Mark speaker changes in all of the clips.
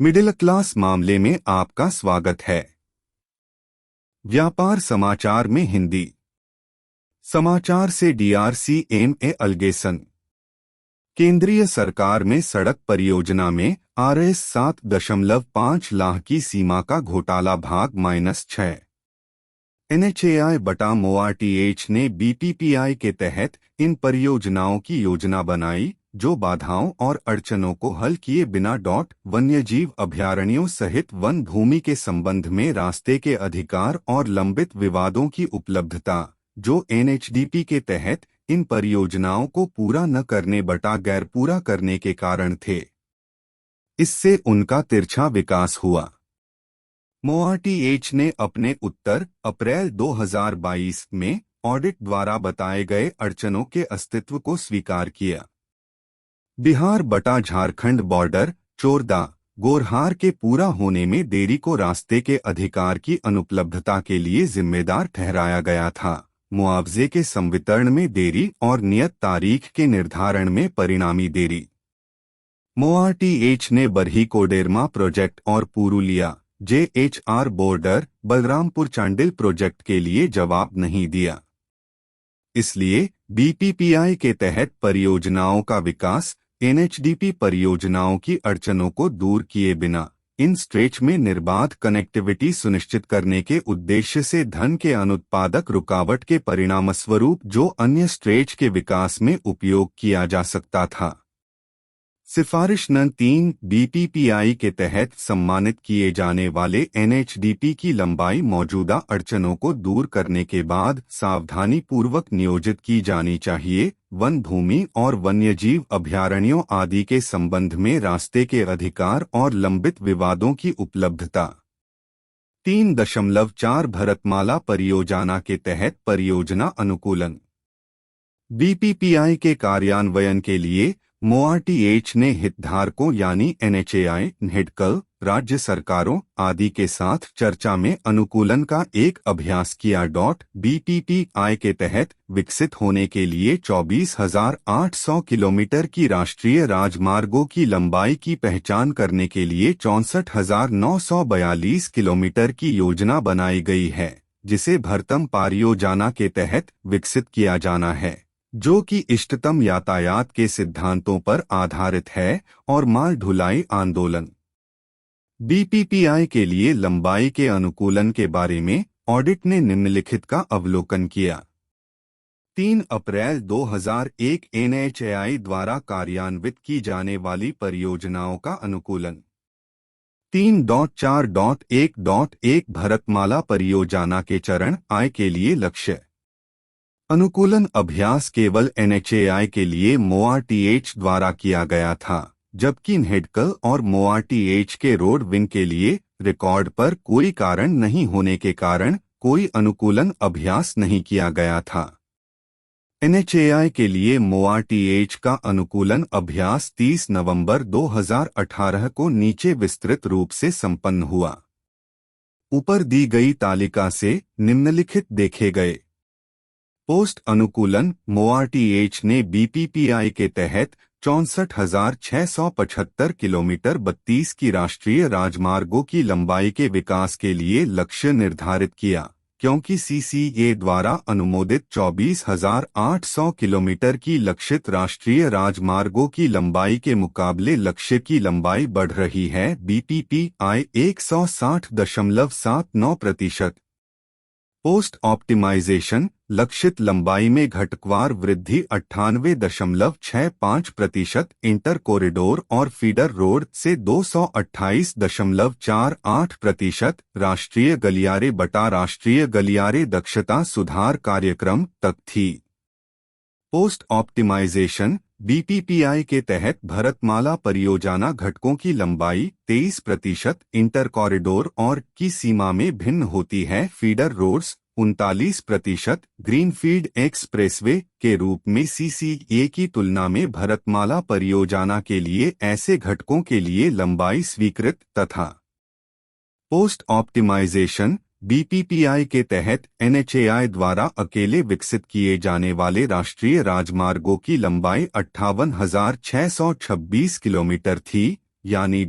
Speaker 1: Middle class मामले में आपका स्वागत है। व्यापार समाचार में हिंदी समाचार से DRCMA अलगेसन। केंद्रीय सरकार में सड़क परियोजना में RS 7.5 लाख की सीमा का घोटाला भाग -6। NHAI बटा MoRTH ने BPPI के तहत इन परियोजनाओं की योजना बनाई जो बाधाओं और अड़चनों को हल किए बिना वन्यजीव अभयारण्यों सहित वन भूमि के संबंध में रास्ते के अधिकार और लंबित विवादों की उपलब्धता जो NHDP के तहत इन परियोजनाओं को पूरा न करने बटा गैर पूरा करने के कारण थे। इससे उनका तिरछा विकास हुआ। MoRTH ने अपने उत्तर अप्रैल 2022 में ऑडिट द्वारा बताए गए अड़चनों के अस्तित्व को स्वीकार किया। बिहार बटा झारखंड बॉर्डर चोरदा गोरहार के पूरा होने में देरी को रास्ते के अधिकार की अनुपलब्धता के लिए जिम्मेदार ठहराया गया था। मुआवजे के संवितरण में देरी और नियत तारीख के निर्धारण में परिणामी देरी। MoRTH ने बरही कोडेरमा प्रोजेक्ट और Purulia JHR border Balrampur Chandil project के लिए जवाब नहीं दिया। इसलिए BPPI के तहत परियोजनाओं का विकास NHDP परियोजनाओं की अड़चनों को दूर किए बिना इन स्ट्रेच में निर्बाध कनेक्टिविटी सुनिश्चित करने के उद्देश्य से धन के अनुत्पादक रुकावट के परिणामस्वरूप जो अन्य स्ट्रेच के विकास में उपयोग किया जा सकता था। सिफारिश नंबर 3 BPPI के तहत सम्मानित किए जाने वाले NHDP की लंबाई मौजूदा अड़चनों को दूर करने के बाद सावधानी पूर्वक नियोजित की जानी चाहिए। वन भूमि और वन्यजीव अभयारण्यों आदि के संबंध में रास्ते के अधिकार और लंबित विवादों की उपलब्धता। 3.4 भरतमाला परियोजना के तहत परियोजना अनुकूलन। BPPI के कार्यान्वयन के लिए MoRTH ने हितधारकों यानी NHAI, NHEDCL, राज्य सरकारों आदि के साथ चर्चा में अनुकूलन का एक अभ्यास किया। BPPI के तहत विकसित होने के लिए 24,800 किलोमीटर की राष्ट्रीय राजमार्गों की लंबाई की पहचान करने के लिए 64,942 किलोमीटर की योजना बनाई गई है, जिसे भरतम परियोजना के तहत विकसित किया जाना है, जो कि इष्टतम यातायात के सिद्धांतों पर आधारित है और माल ढुलाई आंदोलन। BPPI के लिए लंबाई के अनुकूलन के बारे में ऑडिट ने निम्नलिखित का अवलोकन किया। 3 अप्रैल 2001 NHAI द्वारा कार्यान्वित की जाने वाली परियोजनाओं का अनुकूलन। 3.4.1.1 भरतमाला परियोजना के चरण I के लिए लक्ष्य। अनुकूलन अभ्यास केवल NHAI के लिए MoRTH द्वारा किया गया था, जबकि NHEDCL और MoRTH के रोड विंग के लिए रिकॉर्ड पर कोई कारण नहीं होने के कारण कोई अनुकूलन अभ्यास नहीं किया गया था। NHAI के लिए MoRTH का अनुकूलन अभ्यास 30 नवंबर 2018 को नीचे विस्तृत रूप से संपन्न हुआ। ऊपर दी गई तालिका से निम्नलिखित देखे गए। पोस्ट अनुकूलन MoRTH ने BPPI के तहत 64,675 किलोमीटर 32 की राष्ट्रीय राजमार्गों की लंबाई के विकास के लिए लक्ष्य निर्धारित किया, क्योंकि CCA द्वारा अनुमोदित 24,800 किलोमीटर की लक्षित राष्ट्रीय राजमार्गों की लंबाई के मुकाबले लक्ष्य की लंबाई बढ़ रही है। BPPI 160.79%। पोस्ट ऑप्टिमाइजेशन लक्षित लंबाई में घटकवार वृद्धि 98.65%। इंटर कॉरिडोर और फीडर रोड से 228.48%। राष्ट्रीय गलियारे बटा राष्ट्रीय गलियारे दक्षता सुधार कार्यक्रम तक थी। पोस्ट ऑप्टिमाइजेशन BPPI के तहत भरतमाला परियोजना घटकों की लंबाई 23%, इंटर कॉरिडोर और की सीमा में भिन्न होती है। फीडर रोड्स 39%, ग्रीनफील्ड एक्सप्रेसवे के रूप में CCA की तुलना में भरतमाला परियोजना के लिए ऐसे घटकों के लिए लंबाई स्वीकृत तथा पोस्ट ऑप्टिमाइजेशन BPPI के तहत NHAI द्वारा अकेले विकसित किए जाने वाले राष्ट्रीय राजमार्गों की लंबाई 58,626 किलोमीटर थी, यानी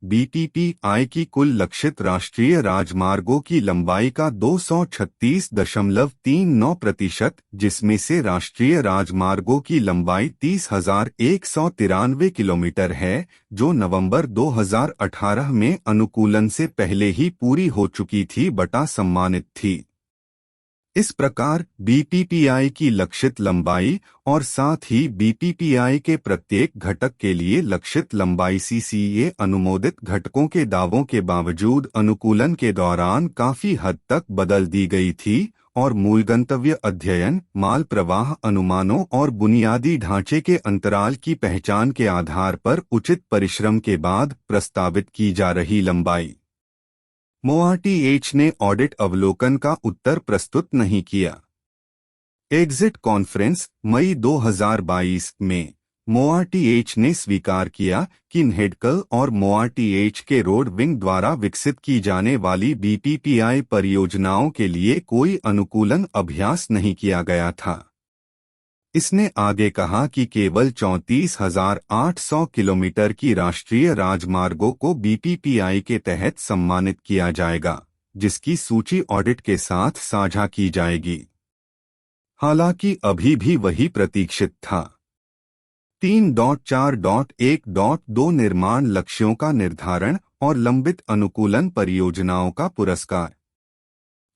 Speaker 1: BPPI की कुल लक्षित राष्ट्रीय राजमार्गों की लंबाई का 236.39%, जिसमें से राष्ट्रीय राजमार्गों की लंबाई 30,193 किलोमीटर है, जो नवंबर 2018 में अनुकूलन से पहले ही पूरी हो चुकी थी बटा सम्मानित थी। इस प्रकार बीपीपीआई की लक्षित लंबाई और साथ ही बीपीपीआई के प्रत्येक घटक के लिए लक्षित लंबाई सीसीए अनुमोदित घटकों के दावों के बावजूद अनुकूलन के दौरान काफी हद तक बदल दी गई थी और मूल गंतव्य अध्ययन, माल प्रवाह अनुमानों और बुनियादी ढांचे के अंतराल की पहचान के आधार पर उचित परिश्रम के बाद प्रस्तावित की जा रही लंबाई। मोआरटीएच ने ऑडिट अवलोकन का उत्तर प्रस्तुत नहीं किया। एग्जिट कॉन्फ्रेंस मई 2022 में मोआरटीएच ने स्वीकार किया कि NHEDCL और मोआरटीएच के रोड विंग द्वारा विकसित की जाने वाली बीपीपीआई परियोजनाओं के लिए कोई अनुकूलन अभ्यास नहीं किया गया था। इसने आगे कहा कि केवल 34,800 किलोमीटर की राष्ट्रीय राजमार्गों को बीपीपीआई के तहत सम्मानित किया जाएगा, जिसकी सूची ऑडिट के साथ साझा की जाएगी। हालांकि अभी भी वही प्रतीक्षित था। 3.4.1.2 निर्माण लक्ष्यों का निर्धारण और लंबित अनुकूलन परियोजनाओं का पुरस्कार।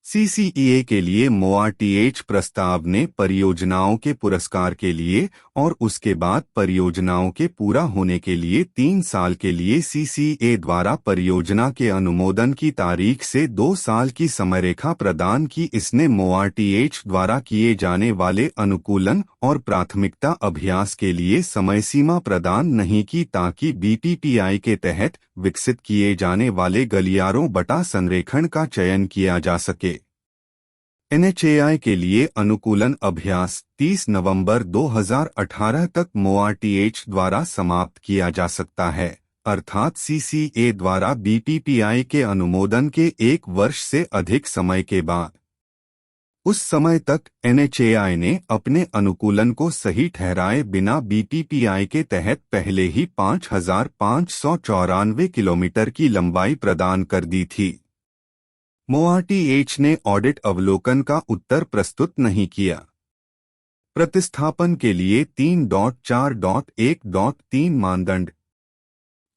Speaker 1: सीसीईए के लिए मोआरटीएच प्रस्ताव ने परियोजनाओं के पुरस्कार के लिए और उसके बाद परियोजनाओं के पूरा होने के लिए 3 साल के लिए सीसीईए द्वारा परियोजना के अनुमोदन की तारीख से 2 साल की समयरेखा प्रदान की। इसने मोआरटीएच द्वारा किए जाने वाले अनुकूलन और प्राथमिकता अभ्यास के लिए समय सीमा प्रदान नहीं की ताकि बीपीपीआई के तहत विकसित किए जाने वाले गलियारों बटा संरेखण का चयन किया जा सके। एनएचएआई के लिए अनुकूलन अभ्यास 30 नवंबर 2018 तक मोआरटीएच द्वारा समाप्त किया जा सकता है, अर्थात सीसीए द्वारा बीपीपीआई के अनुमोदन के 1 वर्ष से अधिक समय के बाद। उस समय तक एनएचएआई ने अपने अनुकूलन को सही ठहराए बिना बीपीपीआई के तहत पहले ही 5,594 किलोमीटर की लंबाई प्रदान कर दी थी। मोआरटीएच ने ऑडिट अवलोकन का उत्तर प्रस्तुत नहीं किया। प्रतिस्थापन के लिए 3.4.1.3 मानदंड।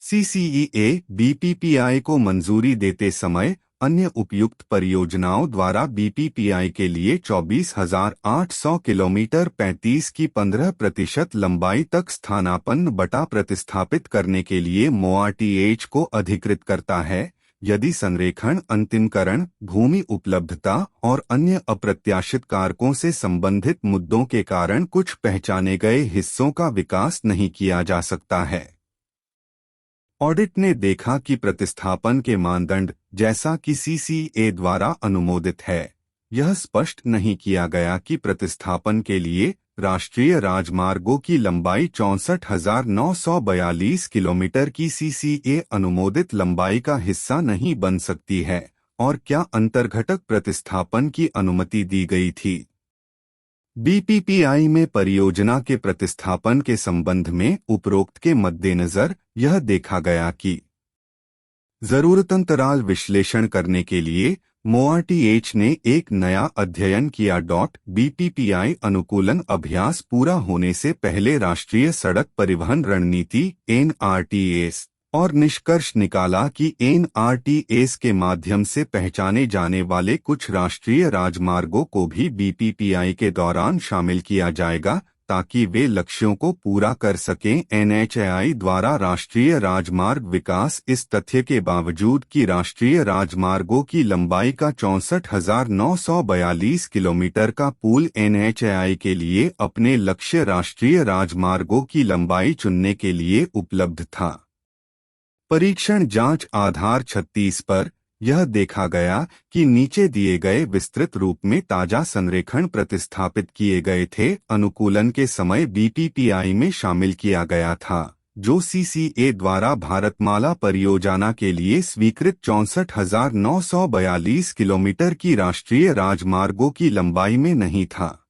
Speaker 1: सीसीईए बीपीपीआई को मंजूरी देते समय अन्य उपयुक्त परियोजनाओं द्वारा बीपीपीआई के लिए 24,800 किलोमीटर 35 की 15% लंबाई तक स्थानापन्न बटा प्रतिस्थापित करने के लिए मोआरटीएच को अधिकृत करता है, यदि संरेखण, अंतिमकरण, भूमि उपलब्धता और अन्य अप्रत्याशित कारकों से संबंधित मुद्दों के कारण कुछ पहचाने गए हिस्सों का विकास नहीं किया जा सकता है। ऑडिट ने देखा कि प्रतिस्थापन के मानदंड, जैसा कि सीसीए द्वारा अनुमोदित है, यह स्पष्ट नहीं किया गया कि प्रतिस्थापन के लिए राष्ट्रीय राजमार्गों की लंबाई 64,942 किलोमीटर की सीसीए अनुमोदित लंबाई का हिस्सा नहीं बन सकती है और क्या अंतर्घटक प्रतिस्थापन की अनुमति दी गई थी। बीपीपीआई में परियोजना के प्रतिस्थापन के संबंध में उपरोक्त के मद्देनजर यह देखा गया कि जरूरतंतराल विश्लेषण करने के लिए मोआरटीएच ने एक नया अध्ययन किया। बीपीपीआई अनुकूलन अभ्यास पूरा होने से पहले राष्ट्रीय सड़क परिवहन रणनीति (NRTS) और निष्कर्ष निकाला कि NRTS के माध्यम से पहचाने जाने वाले कुछ राष्ट्रीय राजमार्गों को भी बीपीपीआई के दौरान शामिल किया जाएगा ताकि वे लक्ष्यों को पूरा कर सकें। एनएचएआई द्वारा राष्ट्रीय राजमार्ग विकास इस तथ्य के बावजूद कि राष्ट्रीय राजमार्गों की लंबाई का 64,942 किलोमीटर का पूल एनएचएआई के लिए अपने लक्ष्य राष्ट्रीय राजमार्गों की लंबाई चुनने के लिए उपलब्ध था। परीक्षण जांच आधार 36 पर यह देखा गया कि नीचे दिए गए विस्तृत रूप में ताजा संरेखण प्रतिस्थापित किए गए थे, अनुकूलन के समय बीपीपीआई में शामिल किया गया था, जो सीसीए द्वारा भारतमाला परियोजना के लिए स्वीकृत 64,942 किलोमीटर की राष्ट्रीय राजमार्गों की लंबाई में नहीं था।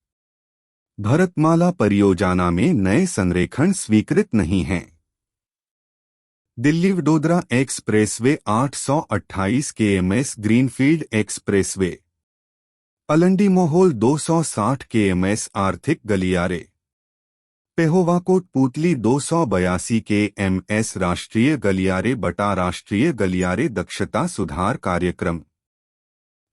Speaker 1: भारतमाला परियोजना में नए संरेखण स्वीकृत नहीं हैं। Delhi Vadodara expressway 828 kms greenfield expressway. Alandi Mohol 260 kms आर्थिक गलियारे। पेहोवा कोटपूतली 282 kms राष्ट्रीय गलियारे बटा राष्ट्रीय गलियारे दक्षता सुधार कार्यक्रम।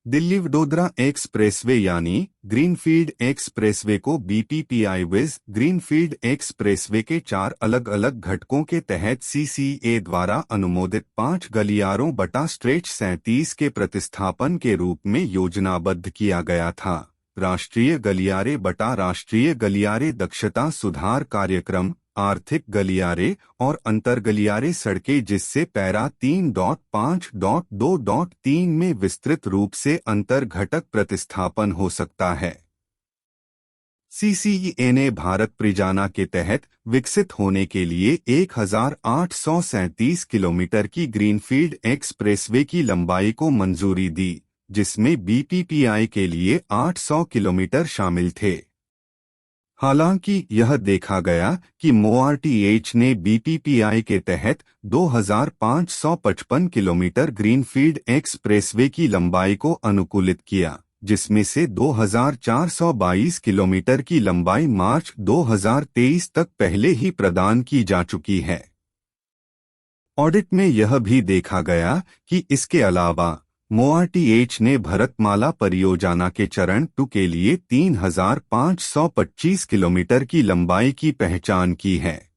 Speaker 1: दिल्ली वडोदरा एक्सप्रेसवे यानी ग्रीनफील्ड एक्सप्रेसवे को बीपीपीआई विज ग्रीनफील्ड एक्सप्रेसवे के 4 अलग अलग घटकों के तहत सीसीए द्वारा अनुमोदित 5 गलियारों बटा स्ट्रेच 37 के प्रतिस्थापन के रूप में योजनाबद्ध किया गया था। राष्ट्रीय गलियारे बटा राष्ट्रीय गलियारे दक्षता सुधार कार्यक्रम, आर्थिक गलियारे और अंतरगलियारे सड़कें जिससे पैरा 3.5.2.3 में विस्तृत रूप से अंतर घटक प्रतिस्थापन हो सकता है। सीसीईए ने भारत परियोजना के तहत विकसित होने के लिए 1837 किलोमीटर की ग्रीनफील्ड एक्सप्रेसवे की लंबाई को मंजूरी दी, जिसमें बीपीपीआई के लिए 800 किलोमीटर शामिल थे। हालांकि यह देखा गया कि मोआरटीएच ने बीपीपीआई के तहत 2555 किलोमीटर ग्रीनफील्ड एक्सप्रेसवे की लंबाई को अनुकूलित किया, जिसमें से 2422 किलोमीटर की लंबाई मार्च 2023 तक पहले ही प्रदान की जा चुकी है। ऑडिट में यह भी देखा गया कि इसके अलावा मोआरटीएच ने भरतमाला परियोजना के चरण 2 के लिए 3525 किलोमीटर की लंबाई की पहचान की है।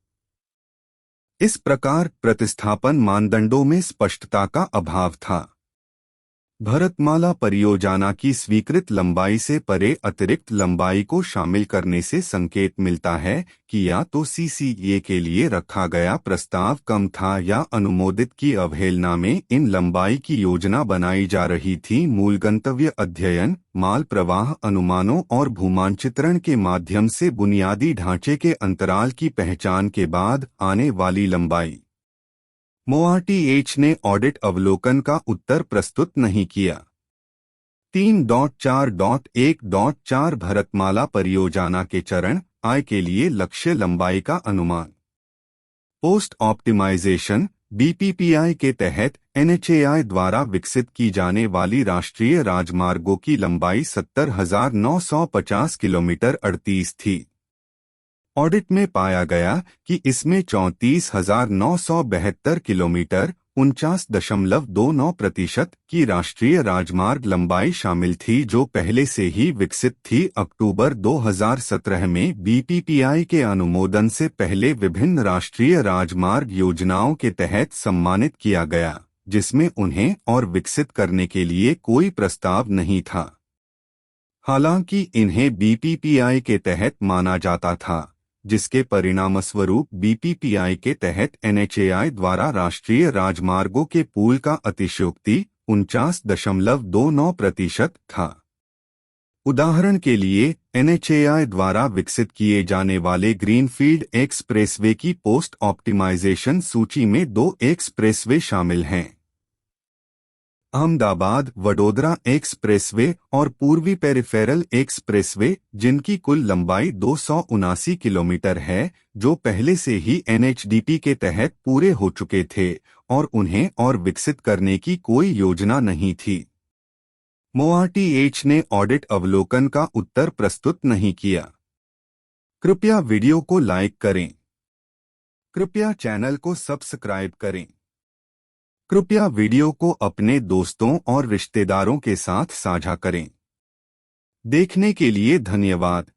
Speaker 1: इस प्रकार प्रतिस्थापन मानदंडों में स्पष्टता का अभाव था। भरतमाला परियोजना की स्वीकृत लंबाई से परे अतिरिक्त लंबाई को शामिल करने से संकेत मिलता है कि या तो सीसीए के लिए रखा गया प्रस्ताव कम था या अनुमोदित की अवहेलना में इन लंबाई की योजना बनाई जा रही थी। मूल गंतव्य अध्ययन, माल प्रवाह अनुमानों और भूमांचित्रण के माध्यम से बुनियादी ढांचे के अंतराल की पहचान के बाद आने वाली लंबाई। मोआरटीएच ने ऑडिट अवलोकन का उत्तर प्रस्तुत नहीं किया। 3.4.1.4 भरतमाला परियोजना के चरण आय के लिए लक्ष्य लंबाई का अनुमान। पोस्ट ऑप्टिमाइजेशन बीपीपीआई के तहत एनएचएआई द्वारा विकसित की जाने वाली राष्ट्रीय राजमार्गों की लंबाई 70,950 किलोमीटर 38 थी। ऑडिट में पाया गया कि इसमें 34,972 किलोमीटर 49.29% की राष्ट्रीय राजमार्ग लंबाई शामिल थी, जो पहले से ही विकसित थी। अक्टूबर 2017 में बीपीपीआई के अनुमोदन से पहले विभिन्न राष्ट्रीय राजमार्ग योजनाओं के तहत सम्मानित किया गया, जिसमें उन्हें और विकसित करने के लिए कोई प्रस्ताव नहीं था। हालांकि इन्हें बीपीपीआई के तहत माना जाता था, जिसके परिणामस्वरूप बीपीपीआई के तहत एनएचएआई द्वारा राष्ट्रीय राजमार्गों के पूल का अतिशयोक्ति 49.29% था। उदाहरण के लिए एनएचएआई द्वारा विकसित किए जाने वाले ग्रीनफील्ड एक्सप्रेसवे की पोस्ट ऑप्टिमाइजेशन सूची में 2 एक्सप्रेसवे शामिल हैं। अहमदाबाद वडोदरा एक्सप्रेसवे और पूर्वी पेरिफेरल एक्सप्रेसवे, जिनकी कुल लंबाई 279 किलोमीटर है, जो पहले से ही एनएचडीपी के तहत पूरे हो चुके थे और उन्हें और विकसित करने की कोई योजना नहीं थी। मोआरटीएच ने ऑडिट अवलोकन का उत्तर प्रस्तुत नहीं किया। कृपया वीडियो को लाइक करें। कृपया चैनल को सब्सक्राइब करें। कृपया वीडियो को अपने दोस्तों और रिश्तेदारों के साथ साझा करें। देखने के लिए धन्यवाद।